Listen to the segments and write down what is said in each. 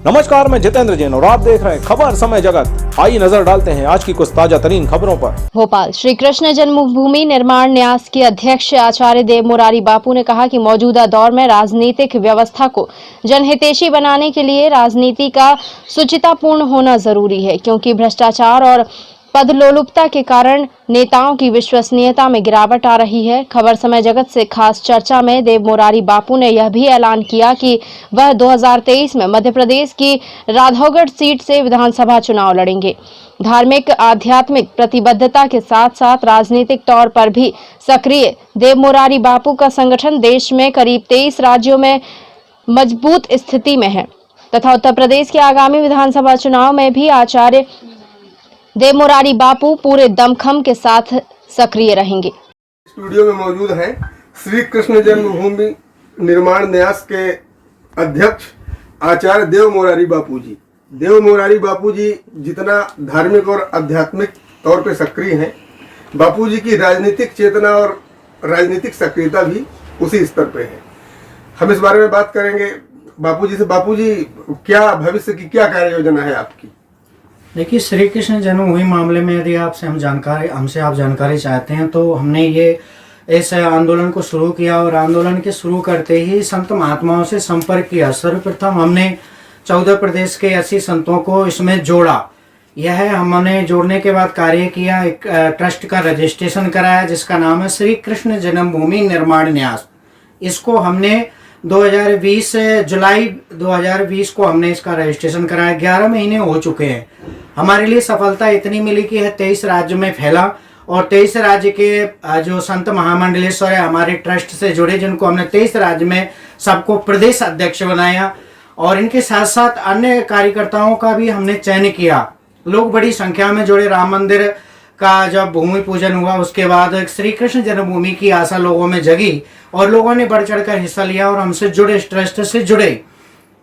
नमस्कार, मैं जितेंद्र जैन और आप देख रहे हैं खबर समय जगत। आइए नजर डालते हैं आज की कुछ ताजा तरीन खबरों पर। भोपाल श्री कृष्ण जन्मभूमि निर्माण न्यास के अध्यक्ष आचार्य देव मुरारी बापू ने कहा कि मौजूदा दौर में राजनीतिक व्यवस्था को जनहितैषी बनाने के लिए राजनीति का शुचितापूर्ण होना जरूरी है, क्योंकि भ्रष्टाचार और पदलोलुपता के कारण नेताओं की विश्वसनीयता में गिरावट आ रही है। खबर समय जगत से खास चर्चा में देव मुरारी बापू ने यह भी ऐलान किया कि वह 2023 में मध्य प्रदेश की राघौगढ़ सीट से विधानसभा चुनाव लड़ेंगे। धार्मिक आध्यात्मिक प्रतिबद्धता के साथ साथ राजनीतिक तौर पर भी सक्रिय देव मुरारी बापू का संगठन देश में करीब 23 राज्यों में मजबूत स्थिति में है तथा उत्तर प्रदेश के आगामी विधानसभा चुनाव में भी आचार्य देव मुरारी बापू पूरे दमखम के साथ सक्रिय रहेंगे। स्टूडियो में मौजूद हैं श्री कृष्ण जन्मभूमि निर्माण न्यास के अध्यक्ष आचार्य देव मुरारी बापू जी। देव मुरारी बापू जी जितना धार्मिक और आध्यात्मिक तौर पे सक्रिय हैं, बापू जी की राजनीतिक चेतना और राजनीतिक सक्रियता भी उसी स्तर पे है। हम इस बारे में बात करेंगे बापू जी से। बापू जी, क्या भविष्य की क्या कार्य योजना है आपकी? देखिए, श्री कृष्ण जन्मभूमि मामले में यदि हमसे आप जानकारी चाहते हैं तो हमने ये इस आंदोलन को शुरू किया और आंदोलन के शुरू करते ही संत महात्माओं से संपर्क किया। सर्वप्रथम हमने 14 प्रदेश के 80 संतों को इसमें जोड़ा। यह हमने जोड़ने के बाद कार्य किया, एक ट्रस्ट का रजिस्ट्रेशन कराया जिसका नाम है श्री कृष्ण जन्मभूमि निर्माण न्यास। इसको हमने 2020 जुलाई 2020 को हमने इसका रजिस्ट्रेशन कराया। 11 महीने हो चुके हैं। हमारे लिए सफलता इतनी मिली कि यह 23 राज्य में फैला और 23 राज्य के जो संत महामंडलेश्वर है हमारे ट्रस्ट से जुड़े, जिनको हमने 23 राज्य में सबको प्रदेश अध्यक्ष बनाया और इनके साथ साथ अन्य कार्यकर्ताओं का भी हमने चयन किया। लोग बड़ी संख्या में जुड़े। राम मंदिर का जब भूमि पूजन हुआ उसके बाद श्री कृष्ण जन्मभूमि की आशा लोगों में जगी और लोगों ने बढ़ चढ़ कर हिस्सा लिया और हमसे जुड़े, इस ट्रस्ट से जुड़े।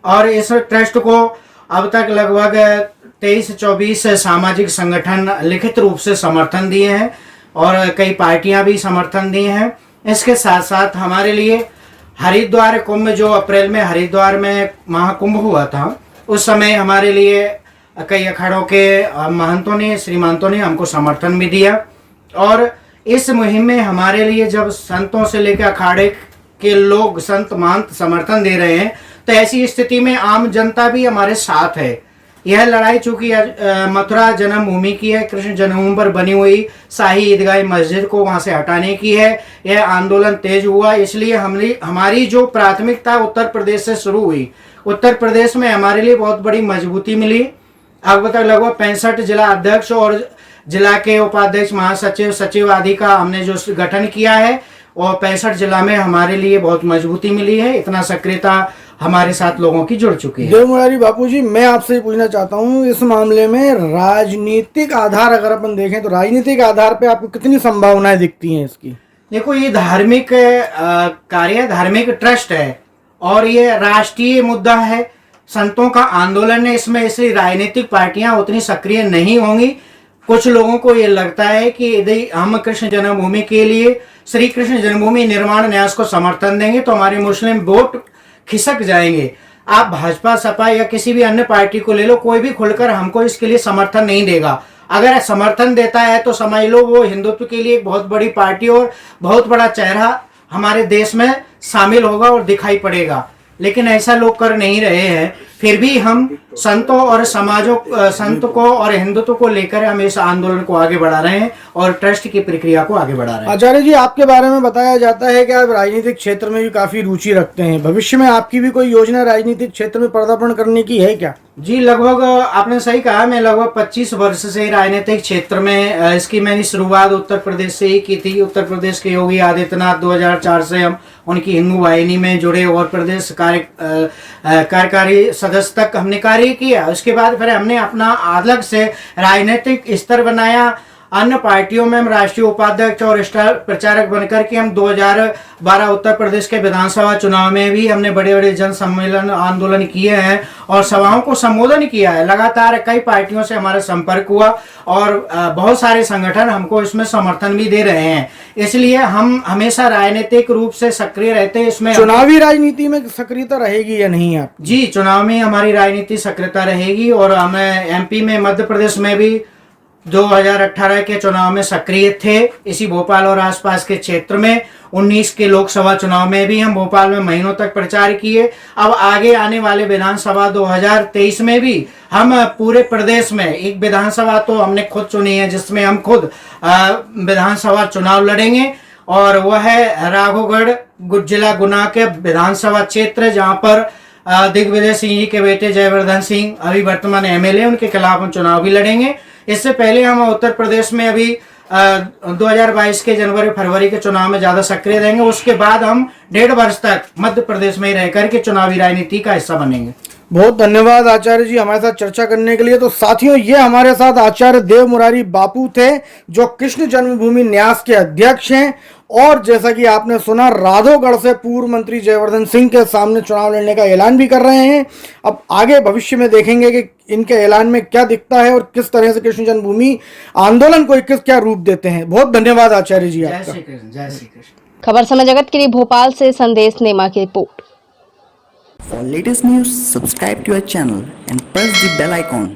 और इस ट्रस्ट को अब तक लगभग 23-24 सामाजिक संगठन लिखित रूप से समर्थन दिए हैं और कई पार्टियां भी समर्थन दिए हैं। इसके साथ साथ हमारे लिए हरिद्वार कुंभ, जो अप्रैल में हरिद्वार में महाकुंभ हुआ था, उस समय हमारे लिए कई अखाड़ों के महंतों ने, श्रीमंतों ने हमको समर्थन भी दिया। और इस मुहिम में हमारे लिए जब संतों से लेकर अखाड़े के लोग, संत महंत समर्थन दे रहे हैं, तो ऐसी स्थिति में आम जनता भी हमारे साथ है। यह लड़ाई चूंकि मथुरा जन्मभूमि की है, कृष्ण जन्मभूमि पर बनी हुई शाही ईदगाह मस्जिद को वहां से हटाने की है। यह आंदोलन तेज हुआ, इसलिए हमारी जो प्राथमिकता उत्तर प्रदेश से शुरू हुई, उत्तर प्रदेश में हमारे लिए बहुत बड़ी मजबूती मिली। अब तक लगभग 65 जिला अध्यक्ष और जिला के उपाध्यक्ष, महासचिव, सचिव आदि का हमने जो गठन किया है और 65 जिला में हमारे लिए बहुत मजबूती मिली है। इतना सक्रियता हमारे साथ लोगों की जुड़ चुकी है। देव मुरारी बापू जी, मैं आपसे पूछना चाहता हूँ, इस मामले में राजनीतिक आधार अगर अपन देखें तो राजनीतिक आधार पे आपको कितनी संभावनाएं दिखती हैं इसकी? देखो, ये धार्मिक कार्य, धार्मिक ट्रस्ट है और ये राष्ट्रीय मुद्दा है, संतों का आंदोलन है। इसमें इसलिए राजनीतिक पार्टियां उतनी सक्रिय नहीं होंगी। कुछ लोगों को ये लगता है कि यदि हम कृष्ण जन्मभूमि के लिए श्री कृष्ण जन्मभूमि निर्माण न्यास को समर्थन देंगे तो हमारे मुस्लिम वोट खिसक जाएंगे। आप भाजपा, सपा या किसी भी अन्य पार्टी को ले लो, कोई भी खुलकर हमको इसके लिए समर्थन नहीं देगा। अगर समर्थन देता है तो समझ लो वो हिंदुत्व के लिए एक बहुत बड़ी पार्टी और बहुत बड़ा चेहरा हमारे देश में शामिल होगा और दिखाई पड़ेगा। लेकिन ऐसा लोग कर नहीं रहे हैं। फिर भी हम संतों और संत को और हिंदुत्व को लेकर हम इस आंदोलन को आगे बढ़ा रहे हैं और ट्रस्ट की प्रक्रिया को आगे बढ़ा रहे हैं। आचार्य जी, आपके बारे में बताया जाता है कि आप राजनीतिक क्षेत्र में भी काफी रुचि रखते हैं। भविष्य में आपकी भी कोई योजना राजनीतिक क्षेत्र में पदार्पण करने की है क्या? जी, लगभग आपने सही कहा। मैं लगभग 25 वर्ष से राजनीतिक क्षेत्र में, इसकी मैंने शुरुआत उत्तर प्रदेश से ही की थी। उत्तर प्रदेश के योगी आदित्यनाथ 2004 से हम उनकी हिंदू वाहिनी में जुड़े और प्रदेश कार्यकारी सदस्य तक हमने कार्य किया। उसके बाद फिर हमने अपना अलग से राजनीतिक स्तर बनाया अन्य पार्टियों में हम राष्ट्रीय उपाध्यक्ष और स्टार प्रचारक बनकर के हम 2012 उत्तर प्रदेश के विधानसभा चुनाव में भी हमने बड़े बड़े जन सम्मेलन आंदोलन किए हैं और सभाओं को संबोधन किया है। लगातार कई पार्टियों से हमारा संपर्क हुआ और बहुत सारे संगठन हमको इसमें समर्थन भी दे रहे हैं। इसलिए हम हमेशा राजनीतिक रूप से सक्रिय रहते हैं। इसमें चुनावी राजनीति में सक्रियता रहेगी या नहीं आप? जी, चुनाव में हमारी राजनीति सक्रियता रहेगी और हमें एमपी में, मध्य प्रदेश में भी 2018 के चुनाव में सक्रिय थे। इसी भोपाल और आसपास के क्षेत्र में 19 के लोकसभा चुनाव में भी हम भोपाल में महीनों तक प्रचार किए। अब आगे आने वाले विधानसभा 2023 में भी हम पूरे प्रदेश में एक विधानसभा तो हमने खुद चुनी है जिसमें हम खुद विधानसभा चुनाव लड़ेंगे और वह है राघोगढ़ जिला गुना के विधानसभा क्षेत्र, जहां पर दिग्विजय सिंह जी के बेटे जयवर्धन सिंह अभी वर्तमान एमएलए, उनके खिलाफ हम चुनाव भी लड़ेंगे। इससे पहले हम उत्तर प्रदेश में अभी 2022 के जनवरी फरवरी के चुनाव में ज्यादा सक्रिय रहेंगे। उसके बाद हम 1.5 वर्ष तक मध्य प्रदेश में रहकर के चुनावी राजनीति का हिस्सा बनेंगे। बहुत धन्यवाद आचार्य जी हमारे साथ चर्चा करने के लिए। तो साथियों, ये हमारे साथ आचार्य देव मुरारी बापू थे जो कृष्ण जन्मभूमि न्यास के अध्यक्ष हैं और जैसा कि आपने सुना, राधोगढ़ से पूर्व मंत्री जयवर्धन सिंह के सामने चुनाव लड़ने का ऐलान भी कर रहे हैं। अब आगे भविष्य में देखेंगे कि इनके ऐलान में क्या दिखता है और किस तरह से कृष्ण जन्मभूमि आंदोलन को क्या रूप देते हैं। बहुत धन्यवाद आचार्य जी जय आपका। श्री कृष्ण, जय श्री कृष्ण। खबर समय जगत के लिए भोपाल से संदेश नेमा की report. For latest news, subscribe to our channel and press the bell icon.